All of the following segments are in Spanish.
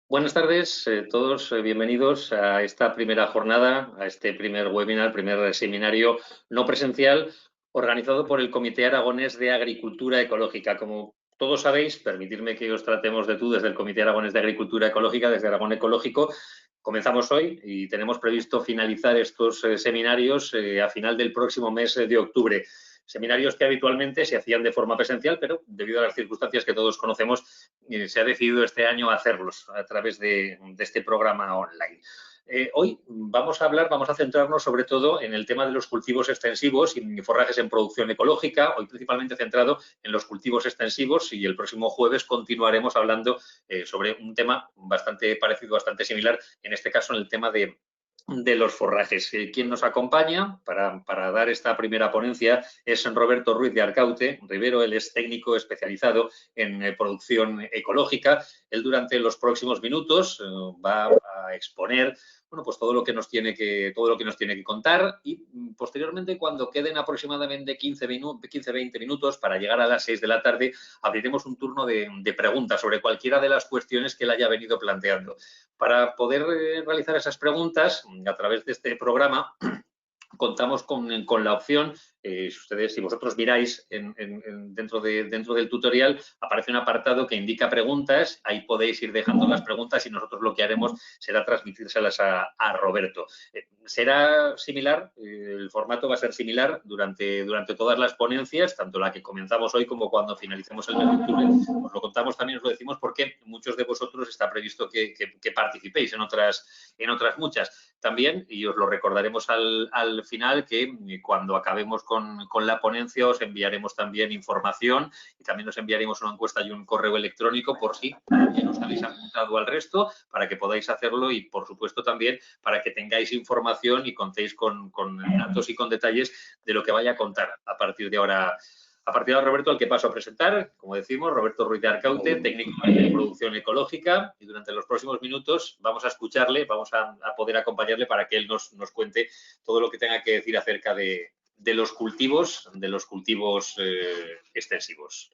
Buenas tardes, todos bienvenidos a esta primera jornada, a este primer webinar, primer seminario no presencial organizado por el Comité Aragonés de Agricultura Ecológica. Como todos sabéis, permitidme que os tratemos de tú desde el Comité Aragonés de Agricultura Ecológica, desde Aragón Ecológico. Comenzamos hoy y tenemos previsto finalizar estos seminarios a final del próximo mes de octubre. Seminarios que habitualmente se hacían de forma presencial, pero debido a las circunstancias que todos conocemos, se ha decidido este año hacerlos a través de este programa online. Hoy vamos a centrarnos sobre todo en el tema de los cultivos extensivos y forrajes en producción ecológica, hoy principalmente centrado en los cultivos extensivos, y el próximo jueves continuaremos hablando sobre un tema bastante parecido, bastante similar, en este caso en el tema de los forrajes. Quien nos acompaña para dar esta primera ponencia es Roberto Ruiz de Arcaute Rivero. Él es técnico especializado en producción ecológica. Él durante los próximos minutos va a exponer pues todo lo que nos tiene que contar, y posteriormente, cuando queden aproximadamente 15-20 minutos para llegar a las 6 de la tarde, abriremos un turno de preguntas sobre cualquiera de las cuestiones que él haya venido planteando. Para poder realizar esas preguntas a través de este programa, contamos con la opción, si vosotros miráis dentro del tutorial, aparece un apartado que indica preguntas. Ahí podéis ir dejando las preguntas y nosotros lo que haremos será transmitírselas a Roberto. Será similar, el formato va a ser similar durante todas las ponencias, tanto la que comenzamos hoy como cuando finalicemos el mes de octubre. Os lo contamos también, os lo decimos porque muchos de vosotros está previsto que participéis en otras muchas. También, y os lo recordaremos al final, que cuando acabemos con la ponencia os enviaremos también información, y también os enviaremos una encuesta y un correo electrónico por si ya nos habéis apuntado al resto, para que podáis hacerlo, y por supuesto también para que tengáis información y contéis con datos y con detalles de lo que vaya a contar a partir de ahora. A partir de ahora, Roberto, al que paso a presentar, como decimos, Roberto Ruiz de Arcaute, técnico de producción ecológica, y durante los próximos minutos vamos a escucharle, vamos a poder acompañarle para que él nos cuente todo lo que tenga que decir acerca de los cultivos extensivos.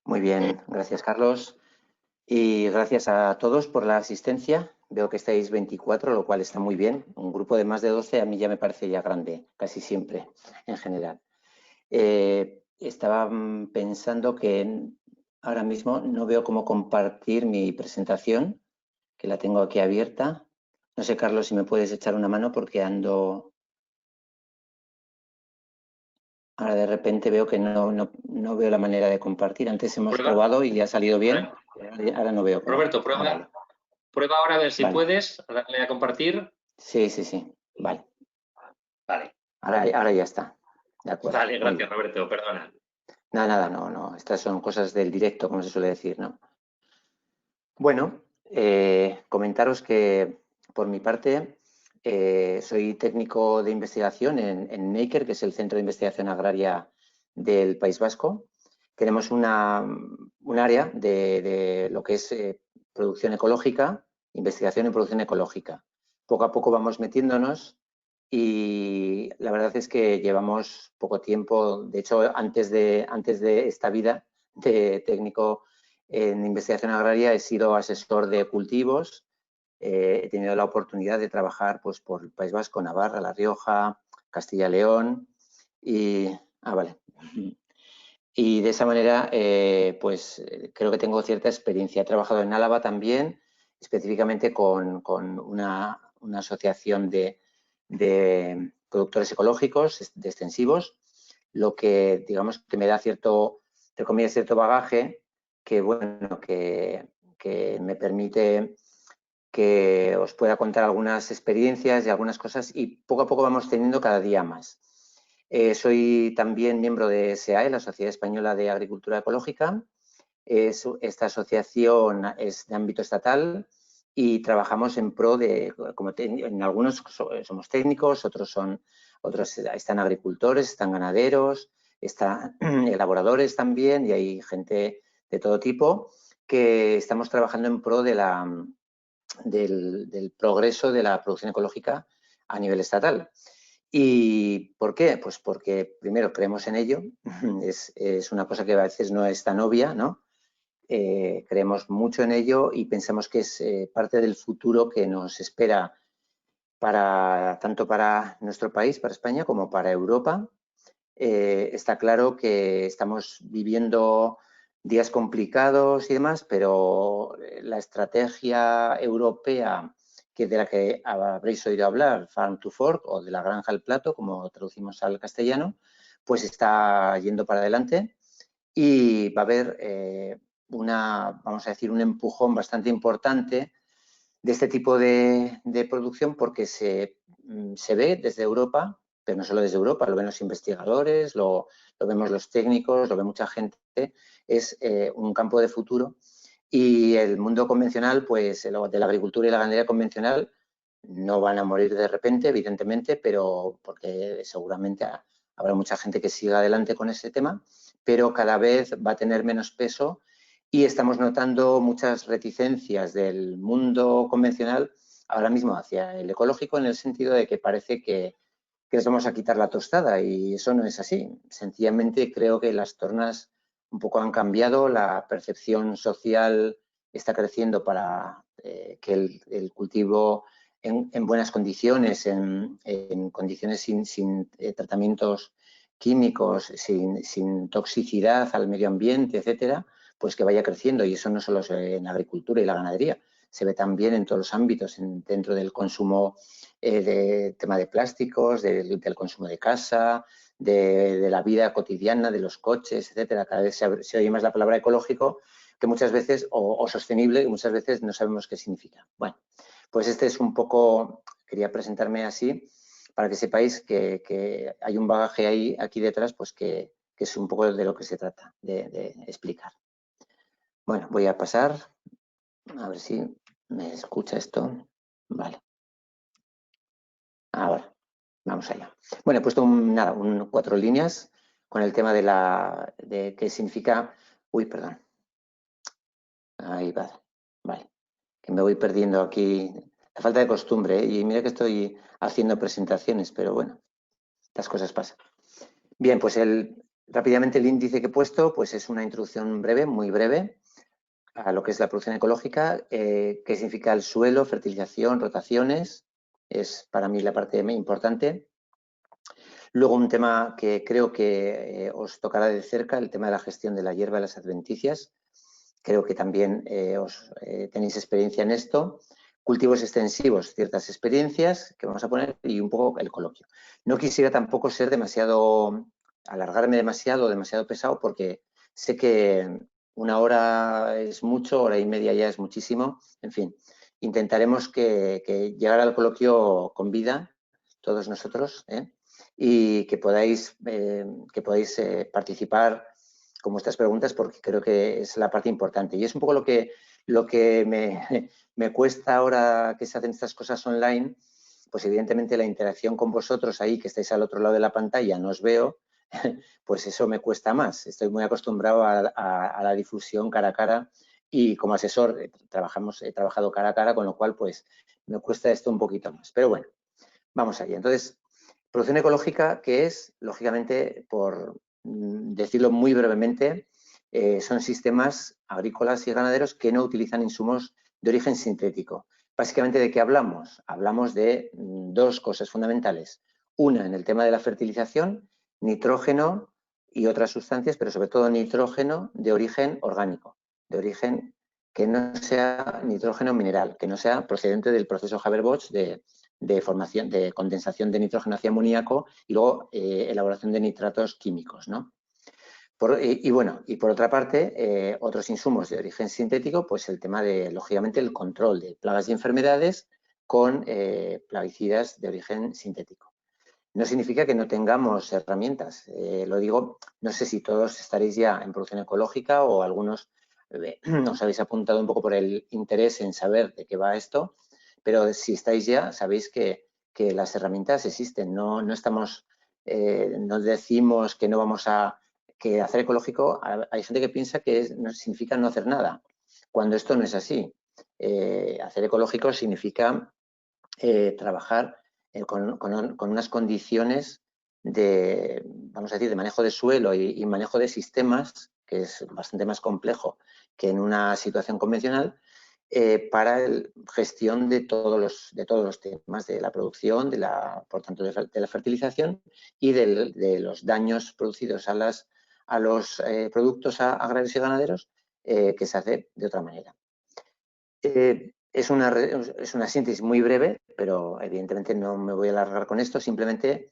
Muy bien, gracias, Carlos. Y gracias a todos por la asistencia. Veo que estáis 24, lo cual está muy bien. Un grupo de más de 12 a mí ya me parece ya grande, casi siempre, en general. Estaba pensando que ahora mismo no veo cómo compartir mi presentación, que la tengo aquí abierta. No sé, Carlos, si me puedes echar una mano porque ando... Ahora de repente veo que no veo la manera de compartir. Antes hemos probado y ha salido bien. Ahora no veo cómo. Roberto, prueba ahora a ver si puedes darle a compartir. Sí. Vale. Ahora ya está. De acuerdo. Vale, gracias, Roberto, perdona. Nada, no. Estas son cosas del directo, como se suele decir, ¿no? Bueno, comentaros que por mi parte soy técnico de investigación en NEIKER, que es el Centro de Investigación Agraria del País Vasco. Tenemos un área de lo que es producción ecológica, investigación en producción ecológica. Poco a poco vamos metiéndonos, y la verdad es que llevamos poco tiempo. De hecho, antes de esta vida de técnico en investigación agraria he sido asesor de cultivos. He tenido la oportunidad de trabajar pues, por el País Vasco, Navarra, La Rioja, Castilla y León, y de esa manera pues creo que tengo cierta experiencia. He trabajado en Álava también, específicamente con una asociación de productores ecológicos, de extensivos, lo que digamos que me da cierto bagaje que, bueno, que me permite que os pueda contar algunas experiencias y algunas cosas, y poco a poco vamos teniendo cada día más. Soy también miembro de SEAE, la Sociedad Española de Agricultura Ecológica. Esta asociación es de ámbito estatal y trabajamos en pro de, como en algunos somos técnicos, otros están agricultores, están ganaderos, están elaboradores también, y hay gente de todo tipo que estamos trabajando en pro de del progreso de la producción ecológica a nivel estatal. ¿Y por qué? Pues porque primero creemos en ello, es una cosa que a veces no es tan obvia, ¿no? creemos mucho en ello y pensamos que es parte del futuro que nos espera tanto para nuestro país, para España, como para Europa. Está claro que estamos viviendo días complicados y demás, pero la estrategia europea, de la que habréis oído hablar, Farm to Fork, o de la granja al plato, como traducimos al castellano, pues está yendo para adelante y va a haber vamos a decir, un empujón bastante importante de este tipo de producción, porque se ve desde Europa, pero no solo desde Europa, lo ven los investigadores, lo vemos los técnicos, lo ve mucha gente. Es un campo de futuro y el mundo convencional, pues de la agricultura y la ganadería convencional, no van a morir de repente, evidentemente, pero porque seguramente habrá mucha gente que siga adelante con ese tema, pero cada vez va a tener menos peso y estamos notando muchas reticencias del mundo convencional ahora mismo hacia el ecológico, en el sentido de que parece que les vamos a quitar la tostada, y eso no es así. Sencillamente creo que las tornas un poco han cambiado, la percepción social está creciendo para que el cultivo en buenas condiciones, en condiciones sin tratamientos químicos, sin toxicidad al medio ambiente, etcétera, pues que vaya creciendo. Y eso no solo se ve en la agricultura y la ganadería, se ve también en todos los ámbitos, dentro del consumo de tema de plásticos, del consumo de casa, de la vida cotidiana, de los coches, etcétera. Cada vez se oye más la palabra ecológico, que muchas veces, o sostenible, que muchas veces no sabemos qué significa. Bueno, pues este es un poco, quería presentarme así, para que sepáis que hay un bagaje aquí detrás, pues que es un poco de lo que se trata de explicar. Bueno, voy a pasar, a ver si me escucha esto. Vale. Ahora, vamos allá. Bueno, he puesto 4 líneas con el tema de qué significa. Uy, perdón. Ahí va. Vale. Que me voy perdiendo aquí. La falta de costumbre, ¿eh? Y mira que estoy haciendo presentaciones, pero bueno, estas cosas pasan. Bien, pues rápidamente el índice que he puesto, pues es una introducción breve, muy breve, a lo que es la producción ecológica, qué significa el suelo, fertilización, rotaciones, es para mí la parte importante. Luego un tema que creo que os tocará de cerca, el tema de la gestión de la hierba y las adventicias. Creo que también tenéis experiencia en esto. Cultivos extensivos, ciertas experiencias que vamos a poner, y un poco el coloquio. No quisiera tampoco alargarme demasiado pesado, porque sé que 1 hora es mucho, 1 hora y media ya es muchísimo. En fin, intentaremos que llegar al coloquio con vida, todos nosotros, y que podáis participar con vuestras preguntas, porque creo que es la parte importante. Y es un poco lo que me cuesta ahora que se hacen estas cosas online, pues evidentemente la interacción con vosotros ahí, que estáis al otro lado de la pantalla, no os veo, pues eso me cuesta más. Estoy muy acostumbrado a la difusión cara a cara, y como asesor he trabajado cara a cara, con lo cual pues me cuesta esto un poquito más. Pero bueno, vamos allá. Entonces, producción ecológica, que es, lógicamente, por decirlo muy brevemente, son sistemas agrícolas y ganaderos que no utilizan insumos de origen sintético. Básicamente, ¿de qué hablamos? Hablamos de 2 cosas fundamentales. Una, en el tema de la fertilización, nitrógeno y otras sustancias, pero sobre todo nitrógeno de origen orgánico, de origen que no sea nitrógeno mineral, que no sea procedente del proceso Haber-Bosch de condensación de nitrógeno hacia amoníaco y luego elaboración de nitratos químicos, ¿no? Y por otra parte, otros insumos de origen sintético, pues el tema de, lógicamente, el control de plagas y enfermedades con plaguicidas de origen sintético. No significa que no tengamos herramientas. Lo digo, no sé si todos estaréis ya en producción ecológica, o algunos os habéis apuntado un poco por el interés en saber de qué va esto, pero si estáis ya, sabéis que las herramientas existen. No decimos que no vamos que hacer ecológico. Hay gente que piensa que no significa no hacer nada, cuando esto no es así. Hacer ecológico significa trabajar con unas condiciones vamos a decir, de manejo de suelo y manejo de sistemas que es bastante más complejo que en una situación convencional, para la gestión de todos los temas de la producción, por tanto, de la fertilización y de los daños producidos a los productos agrarios y ganaderos, que se hace de otra manera. Es una síntesis muy breve, pero evidentemente no me voy a alargar con esto. Simplemente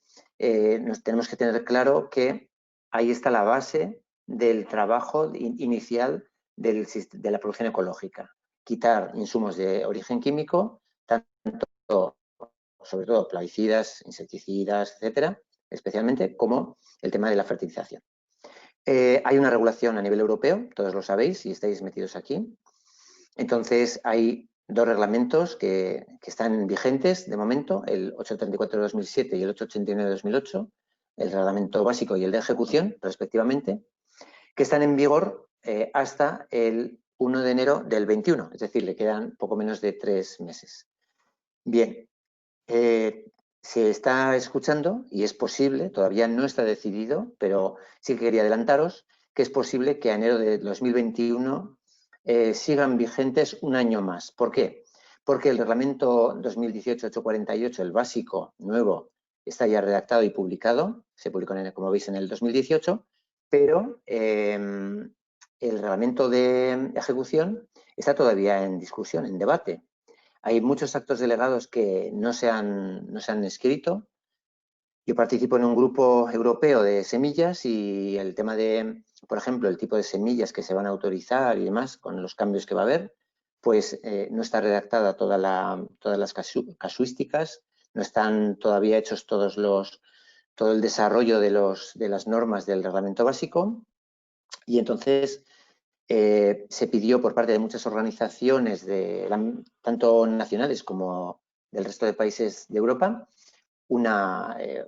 nos tenemos que tener claro que ahí está la base del trabajo inicial de la producción ecológica. Quitar insumos de origen químico, tanto, sobre todo plaguicidas, insecticidas, etcétera, especialmente, como el tema de la fertilización. Hay una regulación a nivel europeo, todos lo sabéis si estáis metidos aquí. Entonces, hay dos reglamentos que están vigentes de momento, el 834 de 2007 y el 889 de 2008, el reglamento básico y el de ejecución, respectivamente, que están en vigor hasta el 1 de enero del 21, es decir, le quedan poco menos de 3 meses. Bien, se está escuchando y es posible, todavía no está decidido, pero sí que quería adelantaros que es posible que a enero de 2021 sigan vigentes un año más. ¿Por qué? Porque el reglamento 2018-848, el básico nuevo, está ya redactado y publicado, se publicó, como veis, en el 2018, pero el reglamento de ejecución está todavía en discusión, en debate. Hay muchos actos delegados que no se han escrito. Yo participo en un grupo europeo de semillas y el tema de, por ejemplo, el tipo de semillas que se van a autorizar y demás, con los cambios que va a haber, pues no está redactada todas las casuísticas, no están todavía hechos todo el desarrollo de las normas del reglamento básico, y entonces se pidió por parte de muchas organizaciones, tanto nacionales como del resto de países de Europa,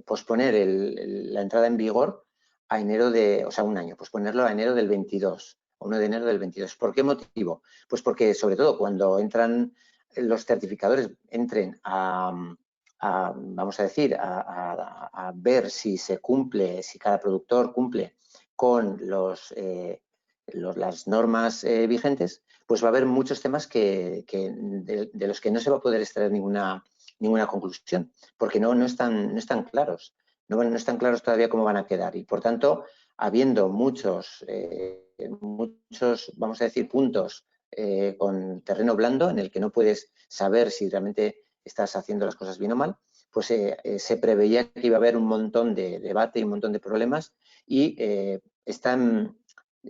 posponer la entrada en vigor a enero un año, posponerlo a enero del 22, 1 de enero del 22. ¿Por qué motivo? Pues porque, sobre todo, cuando entran los certificadores, vamos a decir, a ver si se cumple, si cada productor cumple con las normas vigentes, pues va a haber muchos temas de los que no se va a poder extraer ninguna conclusión, porque no están claros. No están claros todavía cómo van a quedar y, por tanto, habiendo muchos, vamos a decir, puntos con terreno blando en el que no puedes saber si realmente estás haciendo las cosas bien o mal, pues se preveía que iba a haber un montón de debate y un montón de problemas y están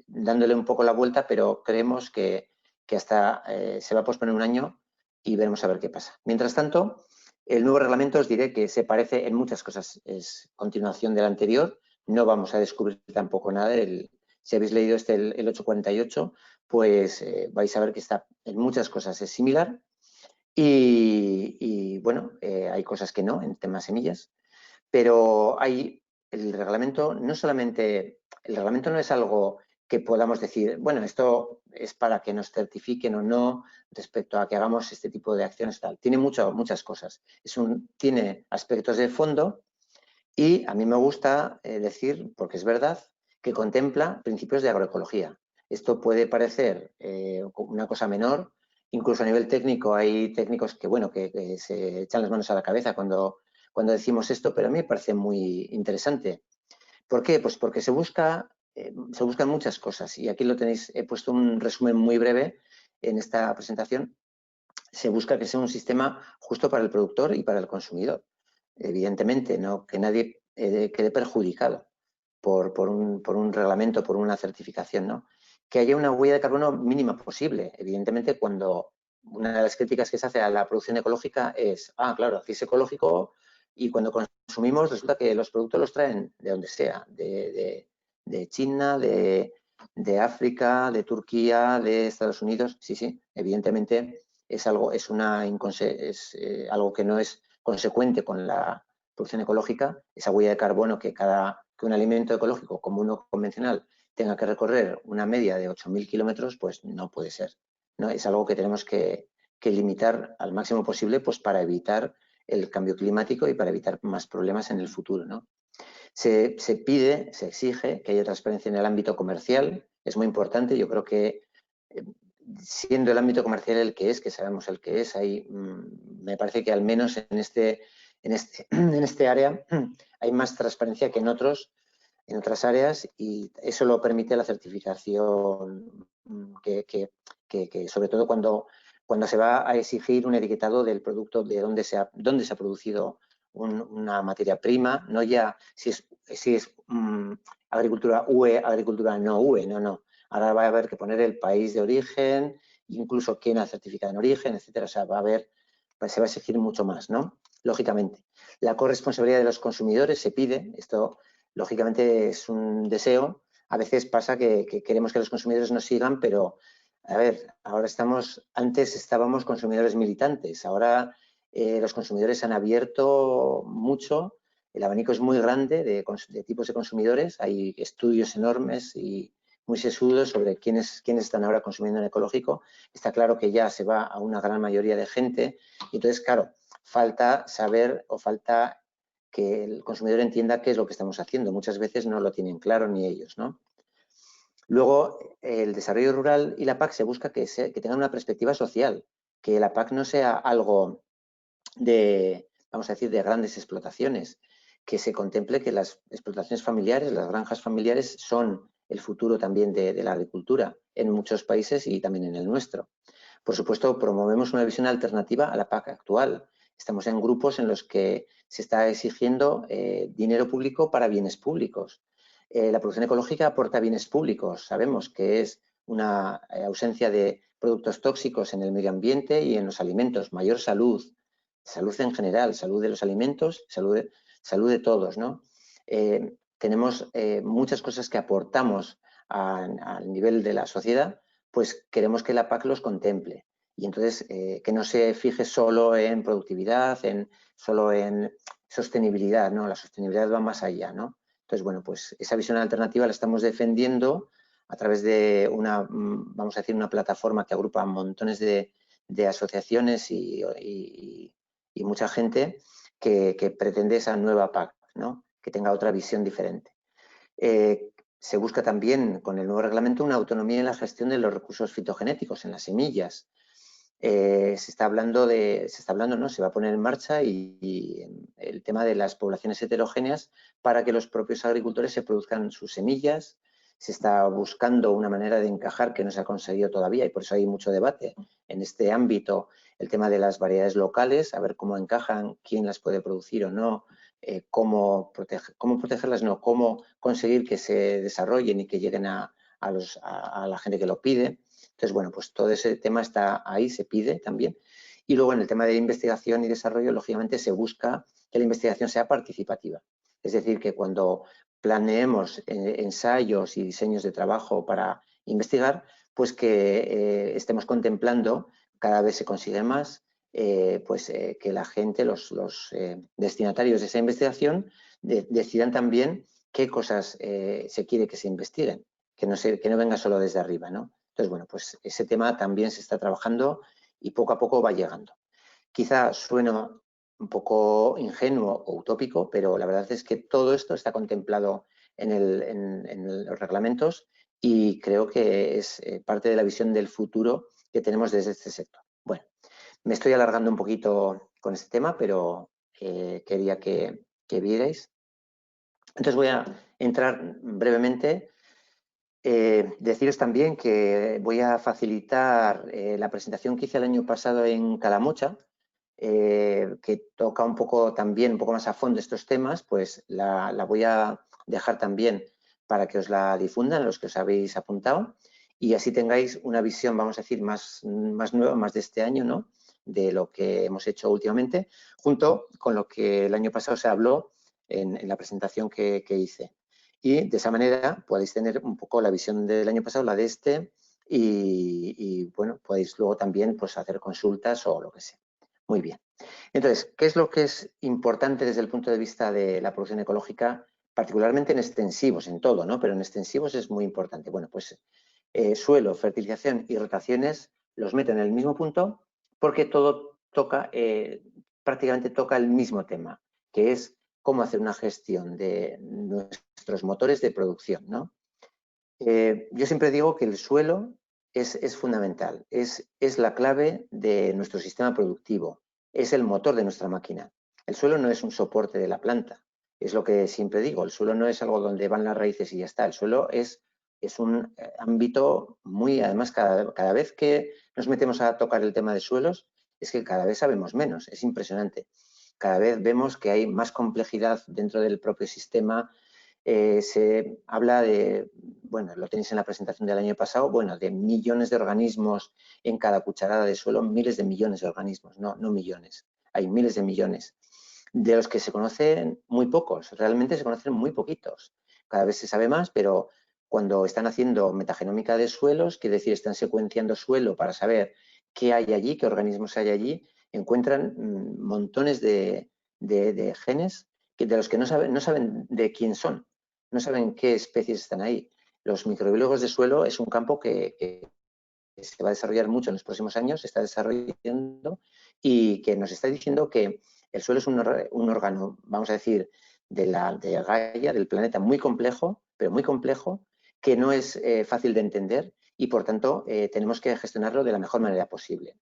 dándole un poco la vuelta, pero creemos que hasta se va a posponer un año y veremos a ver qué pasa. Mientras tanto, el nuevo reglamento os diré que se parece en muchas cosas, es continuación del anterior, no vamos a descubrir tampoco nada. Si habéis leído el 848, pues vais a ver que está en muchas cosas es similar y bueno, hay cosas que no en temas semillas, pero el reglamento no es algo que podamos decir, bueno, esto es para que nos certifiquen o no respecto a que hagamos este tipo de acciones tal. Tiene muchas cosas. Tiene aspectos de fondo y a mí me gusta decir, porque es verdad, que contempla principios de agroecología. Esto puede parecer una cosa menor, incluso a nivel técnico hay técnicos que se echan las manos a la cabeza cuando decimos esto, pero a mí me parece muy interesante. ¿Por qué? Pues porque se buscan muchas cosas y aquí lo tenéis, he puesto un resumen muy breve en esta presentación. Se busca que sea un sistema justo para el productor y para el consumidor. Evidentemente, no que nadie quede perjudicado por un reglamento, por una certificación, ¿no? Que haya una huella de carbono mínima posible. Evidentemente, cuando una de las críticas que se hace a la producción ecológica es, claro, aquí es ecológico y cuando consumimos resulta que los productos los traen de donde sea, de China, de África, de Turquía, de Estados Unidos. Sí, evidentemente es algo que no es consecuente con la producción ecológica, esa huella de carbono que un alimento ecológico como uno convencional tenga que recorrer una media de 8.000 kilómetros, pues no puede ser, ¿no? Es algo que tenemos que limitar al máximo posible, pues para evitar el cambio climático y para evitar más problemas en el futuro, ¿no? Se exige que haya transparencia en el ámbito comercial, es muy importante. Yo creo que siendo el ámbito comercial el que es, que sabemos el que es, ahí me parece que al menos en este área hay más transparencia que en otras áreas, y eso lo permite la certificación que sobre todo cuando se va a exigir un etiquetado del producto, de dónde se ha producido una materia prima, no ya si es agricultura UE, agricultura no UE, no. Ahora va a haber que poner el país de origen, incluso quién ha certificado en origen, etcétera. O sea, se va a exigir mucho más, ¿no? Lógicamente. La corresponsabilidad de los consumidores se pide. Esto, lógicamente, es un deseo. A veces pasa que queremos que los consumidores nos sigan, pero, a ver, antes estábamos consumidores militantes. Ahora los consumidores han abierto mucho. El abanico es muy grande de tipos de consumidores. Hay estudios enormes y muy sesudos sobre quiénes están ahora consumiendo en ecológico. Está claro que ya se va a una gran mayoría de gente. Y entonces, claro, falta saber o falta que el consumidor entienda qué es lo que estamos haciendo. Muchas veces no lo tienen claro ni ellos, ¿no? Luego, el desarrollo rural y la PAC se busca que tengan una perspectiva social, que la PAC no sea algo vamos a decir, de grandes explotaciones, que se contemple que las explotaciones familiares, las granjas familiares, son el futuro también de la agricultura en muchos países y también en el nuestro. Por supuesto, promovemos una visión alternativa a la PAC actual. Estamos en grupos en los que se está exigiendo dinero público para bienes públicos. La producción ecológica aporta bienes públicos. Sabemos que es una ausencia de productos tóxicos en el medio ambiente y en los alimentos, mayor salud en general, salud de los alimentos, salud de todos, ¿no? Tenemos muchas cosas que aportamos al nivel de la sociedad, pues queremos que la PAC los contemple. Y entonces que no se fije solo en productividad, solo en sostenibilidad, ¿no? La sostenibilidad va más allá, ¿no? Entonces, bueno, pues esa visión alternativa la estamos defendiendo a través de vamos a decir, una plataforma que agrupa montones de asociaciones y mucha gente que pretende esa nueva PAC, ¿no? Que tenga otra visión diferente. Se busca también con el nuevo reglamento una autonomía en la gestión de los recursos fitogenéticos en las semillas. Se está hablando, ¿no? Se va a poner en marcha y el tema de las poblaciones heterogéneas para que los propios agricultores se produzcan sus semillas. Se está buscando una manera de encajar que no se ha conseguido todavía y por eso hay mucho debate en este ámbito. El tema de las variedades locales, a ver cómo encajan, quién las puede producir o no, cómo protegerlas, no, cómo conseguir que se desarrollen y que lleguen a la gente que lo pide. Entonces, bueno, pues todo ese tema está ahí, se pide también. Y luego en el tema de investigación y desarrollo, lógicamente se busca que la investigación sea participativa. Es decir, que cuando planeemos ensayos y diseños de trabajo para investigar, pues que estemos contemplando, cada vez se consigue más, que la gente, los destinatarios de esa investigación, decidan también qué cosas se quiere que se investiguen, que no venga solo desde arriba, ¿no? Entonces, bueno, pues ese tema también se está trabajando y poco a poco va llegando. Quizá suene un poco ingenuo o utópico, pero la verdad es que todo esto está contemplado en los reglamentos y creo que es parte de la visión del futuro que tenemos desde este sector. Bueno, me estoy alargando un poquito con este tema, pero quería que vierais. Entonces voy a entrar brevemente. Deciros también que voy a facilitar la presentación que hice el año pasado en Calamocha, que toca un poco también, un poco más a fondo estos temas, pues la voy a dejar también para que os la difundan los que os habéis apuntado y así tengáis una visión, vamos a decir, más nueva, más de este año, ¿no? De lo que hemos hecho últimamente, junto con lo que el año pasado se habló en la presentación que hice. Y de esa manera podéis tener un poco la visión del año pasado, la de este, y bueno, podéis luego también pues, hacer consultas o lo que sea. Muy bien. Entonces, ¿qué es lo que es importante desde el punto de vista de la producción ecológica, particularmente en extensivos, en todo, ¿no? Pero en extensivos es muy importante. Bueno, pues suelo, fertilización y rotaciones los meto en el mismo punto porque todo toca, prácticamente toca el mismo tema, que es cómo hacer una gestión de nuestros motores de producción, ¿no? Yo siempre digo que el suelo es fundamental, es la clave de nuestro sistema productivo, es el motor de nuestra máquina. El suelo no es un soporte de la planta, es lo que siempre digo, el suelo no es algo donde van las raíces y ya está, el suelo es un ámbito muy, además cada vez que nos metemos a tocar el tema de suelos, es que cada vez sabemos menos, es impresionante. Cada vez vemos que hay más complejidad dentro del propio sistema. Se habla de, bueno, lo tenéis en la presentación del año pasado, bueno, de millones de organismos en cada cucharada de suelo, miles de millones de organismos, no millones, hay miles de millones, de los que se conocen muy pocos, realmente se conocen muy poquitos. Cada vez se sabe más, pero cuando están haciendo metagenómica de suelos, quiere decir, están secuenciando suelo para saber qué hay allí, qué organismos hay allí, encuentran montones de genes de los que no saben de quién son, no saben qué especies están ahí. Los microbiólogos de suelo es un campo que se va a desarrollar mucho en los próximos años, se está desarrollando y que nos está diciendo que el suelo es un órgano, vamos a decir, de Gaia, del planeta, muy complejo, pero muy complejo, que no es fácil de entender y, por tanto, tenemos que gestionarlo de la mejor manera posible.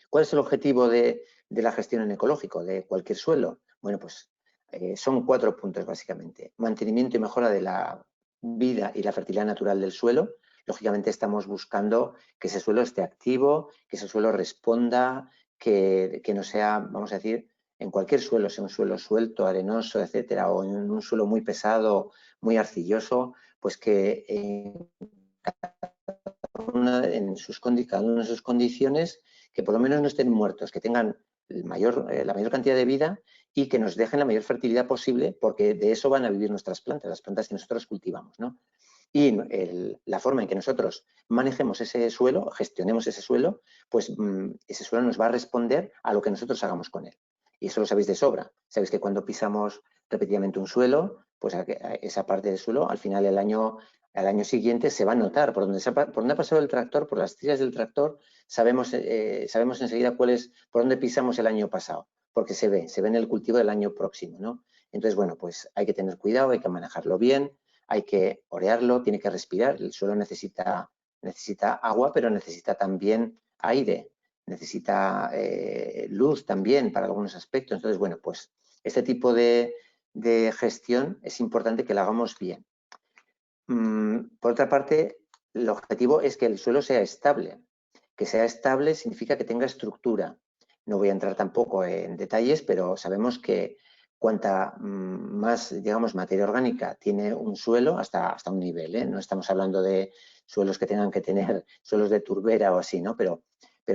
¿Cuál es el objetivo de la gestión en ecológico de cualquier suelo? Bueno, pues son 4 puntos básicamente. Mantenimiento y mejora de la vida y la fertilidad natural del suelo. Lógicamente estamos buscando que ese suelo esté activo, que ese suelo responda, que no sea, vamos a decir, en cualquier suelo, sea un suelo suelto, arenoso, etcétera, o en un suelo muy pesado, muy arcilloso, pues que cada una de sus condiciones, que por lo menos no estén muertos, que tengan la mayor cantidad de vida y que nos dejen la mayor fertilidad posible, porque de eso van a vivir nuestras plantas, las plantas que nosotros cultivamos, ¿no? Y la forma en que nosotros manejemos ese suelo, gestionemos ese suelo, pues ese suelo nos va a responder a lo que nosotros hagamos con él. Y eso lo sabéis de sobra. Sabéis que cuando pisamos repetidamente un suelo, pues esa parte del suelo, al final al año siguiente se va a notar por dónde ha pasado el tractor, por las tiras del tractor, sabemos enseguida por dónde pisamos el año pasado, porque se ve en el cultivo del año próximo, ¿no? Entonces, bueno, pues hay que tener cuidado, hay que manejarlo bien, hay que orearlo, tiene que respirar, el suelo necesita agua, pero necesita también aire, necesita luz también para algunos aspectos. Entonces, bueno, pues este tipo de gestión es importante que la hagamos bien. Por otra parte, el objetivo es que el suelo sea estable. Que sea estable significa que tenga estructura. No voy a entrar tampoco en detalles, pero sabemos que cuanta más, digamos, materia orgánica tiene un suelo, hasta un nivel, ¿eh? No estamos hablando de suelos que tengan que tener suelos de turbera o así, ¿no? Pero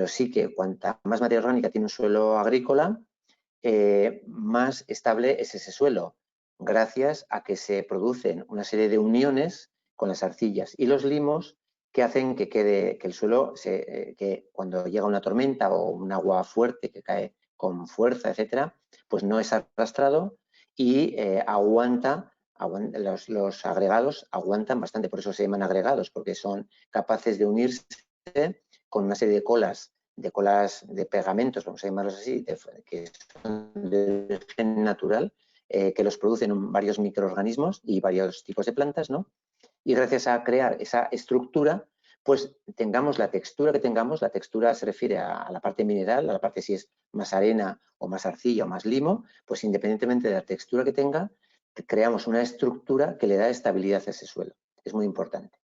sí que cuanta más materia orgánica tiene un suelo agrícola, más estable es ese suelo, gracias a que se producen una serie de uniones con las arcillas y los limos que hacen que el suelo, que cuando llega una tormenta o un agua fuerte que cae con fuerza, etcétera, pues no es arrastrado y los agregados aguantan bastante, por eso se llaman agregados, porque son capaces de unirse con una serie de colas de pegamentos, vamos a llamarlos así, que son de origen natural, que los producen varios microorganismos y varios tipos de plantas, ¿no? Y gracias a crear esa estructura, pues tengamos la textura que tengamos, la textura se refiere a la parte mineral, a la parte si es más arena o más arcilla o más limo, pues independientemente de la textura que tenga, creamos una estructura que le da estabilidad a ese suelo. Es muy importante.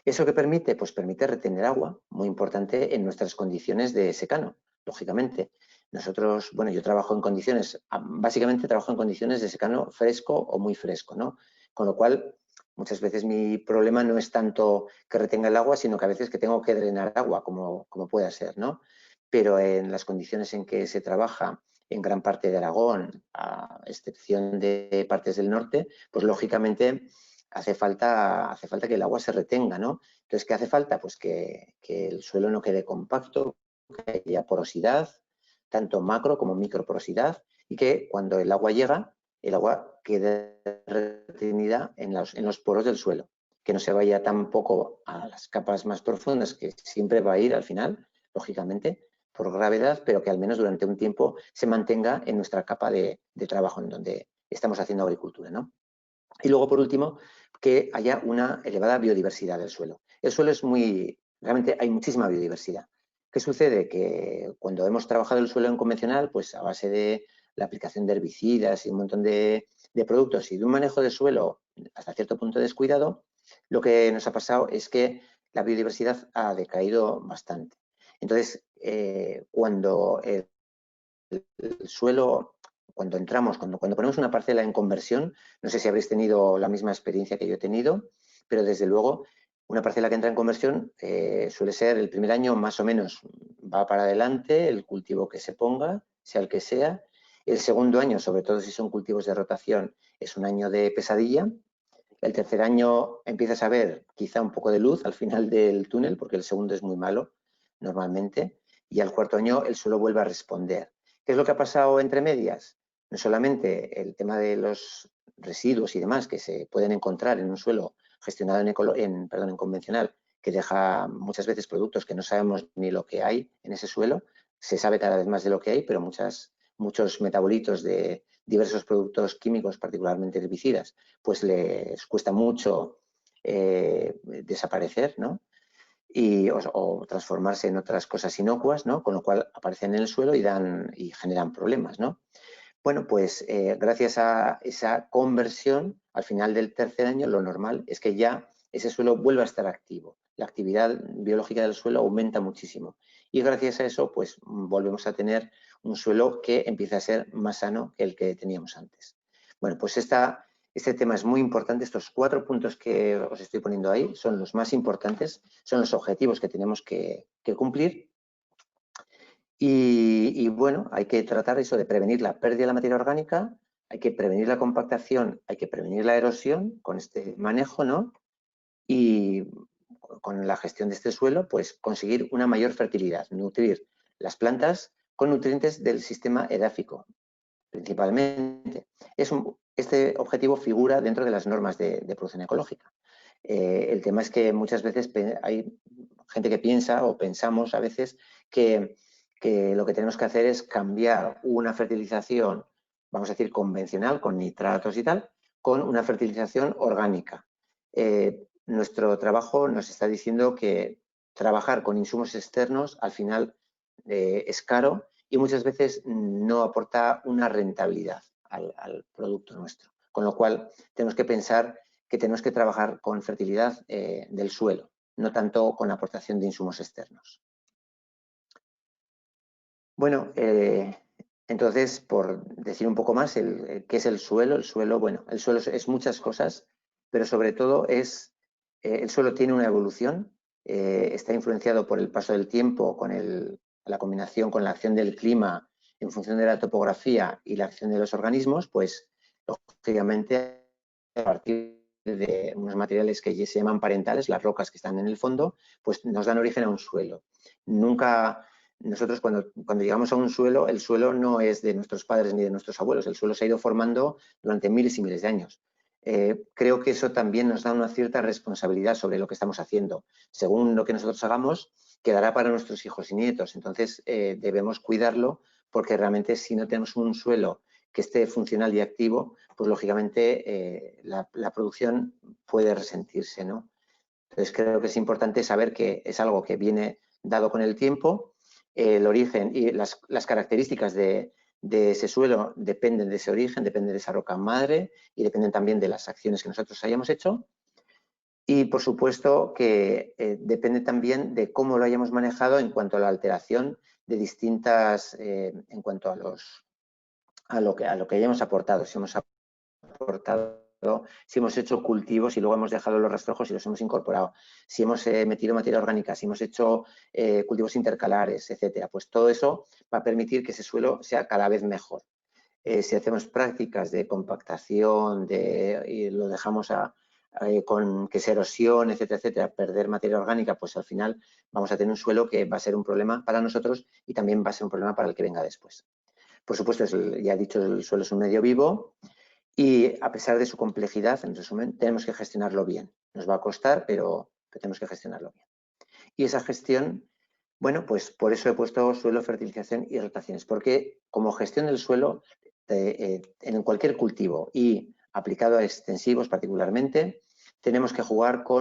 ¿Eso qué permite? Pues permite retener agua, muy importante en nuestras condiciones de secano, lógicamente. Nosotros, bueno, yo trabajo en condiciones, básicamente trabajo en condiciones de secano fresco o muy fresco, ¿no? Con lo cual, muchas veces mi problema no es tanto que retenga el agua, sino que a veces que tengo que drenar agua, como pueda ser, ¿no? Pero en las condiciones en que se trabaja en gran parte de Aragón, a excepción de partes del norte, pues lógicamente hace falta que el agua se retenga, ¿no? Entonces, ¿qué hace falta? Pues que el suelo no quede compacto, que haya porosidad, tanto macro como microporosidad, y que cuando el agua llega, el agua quede retenida en los poros del suelo, que no se vaya tampoco a las capas más profundas, que siempre va a ir al final, lógicamente, por gravedad, pero que al menos durante un tiempo se mantenga en nuestra capa de trabajo en donde estamos haciendo agricultura, ¿no? Y luego, por último, que haya una elevada biodiversidad del suelo. El suelo es realmente hay muchísima biodiversidad. ¿Qué sucede? Que cuando hemos trabajado el suelo en convencional, pues a base de la aplicación de herbicidas y un montón de productos y de un manejo del suelo hasta cierto punto descuidado, lo que nos ha pasado es que la biodiversidad ha decaído bastante. Entonces, cuando el suelo, cuando ponemos una parcela en conversión, no sé si habréis tenido la misma experiencia que yo he tenido, pero desde luego una parcela que entra en conversión suele ser el primer año más o menos va para adelante el cultivo que se ponga, sea el que sea. El segundo año, sobre todo si son cultivos de rotación, es un año de pesadilla. El tercer año empiezas a ver quizá un poco de luz al final del túnel, porque el segundo es muy malo normalmente, y al cuarto año el suelo vuelve a responder. ¿Qué es lo que ha pasado entre medias? No solamente el tema de los residuos y demás que se pueden encontrar en un suelo gestionado en convencional, que deja muchas veces productos que no sabemos ni lo que hay en ese suelo. Se sabe cada vez más de lo que hay, pero muchos metabolitos de diversos productos químicos, particularmente herbicidas, pues les cuesta mucho desaparecer, ¿no? O transformarse en otras cosas inocuas, ¿no? Con lo cual aparecen en el suelo y generan problemas, ¿no? Bueno, pues gracias a esa conversión, al final del tercer año, lo normal es que ya ese suelo vuelva a estar activo. La actividad biológica del suelo aumenta muchísimo. Y gracias a eso, pues volvemos a tener un suelo que empieza a ser más sano que el que teníamos antes. Bueno, pues este tema es muy importante. Estos 4 puntos que os estoy poniendo ahí son los más importantes, son los objetivos que tenemos que cumplir. Y bueno, hay que tratar eso de prevenir la pérdida de la materia orgánica, hay que prevenir la compactación, hay que prevenir la erosión con este manejo, ¿no? Y con la gestión de este suelo, pues conseguir una mayor fertilidad, nutrir las plantas con nutrientes del sistema edáfico, principalmente. Este objetivo figura dentro de las normas de producción ecológica. El tema es que muchas veces hay gente que piensa o pensamos a veces que lo que tenemos que hacer es cambiar una fertilización, vamos a decir, convencional, con nitratos y tal, con una fertilización orgánica. Nuestro trabajo nos está diciendo que trabajar con insumos externos al final es caro y muchas veces no aporta una rentabilidad al producto nuestro. Con lo cual, tenemos que pensar que tenemos que trabajar con fertilidad del suelo, no tanto con la aportación de insumos externos. Bueno, entonces, por decir un poco más, ¿qué es el suelo? El suelo, bueno, el suelo es muchas cosas, pero sobre todo el suelo tiene una evolución, está influenciado por el paso del tiempo, con la combinación con la acción del clima en función de la topografía y la acción de los organismos, pues lógicamente a partir de unos materiales que se llaman parentales, las rocas que están en el fondo, pues nos dan origen a un suelo. Nosotros cuando llegamos a un suelo, el suelo no es de nuestros padres ni de nuestros abuelos, el suelo se ha ido formando durante miles y miles de años. Creo que eso también nos da una cierta responsabilidad sobre lo que estamos haciendo. Según lo que nosotros hagamos, quedará para nuestros hijos y nietos. Entonces, debemos cuidarlo porque realmente si no tenemos un suelo que esté funcional y activo, pues lógicamente la producción puede resentirse, ¿no? Entonces creo que es importante saber que es algo que viene dado con el tiempo, el origen y las características de ese suelo dependen de ese origen, dependen de esa roca madre y dependen también de las acciones que nosotros hayamos hecho. Y por supuesto que depende también de cómo lo hayamos manejado en cuanto a la alteración de distintas, en cuanto a lo que hayamos aportado. Si hemos aportado, si hemos hecho cultivos y luego hemos dejado los rastrojos y los hemos incorporado, si hemos metido materia orgánica, si hemos hecho cultivos intercalares, etcétera, pues todo eso va a permitir que ese suelo sea cada vez mejor. Si hacemos prácticas de compactación y lo dejamos con que se erosione, etcétera, etcétera, perder materia orgánica, pues al final vamos a tener un suelo que va a ser un problema para nosotros y también va a ser un problema para el que venga después. Por supuesto, ya he dicho, el suelo es un medio vivo y a pesar de su complejidad, en resumen, tenemos que gestionarlo bien. Nos va a costar, pero tenemos que gestionarlo bien. Y esa gestión, bueno, pues por eso he puesto suelo, fertilización y rotaciones, porque como gestión del suelo, en cualquier cultivo y aplicado a extensivos particularmente, tenemos que jugar con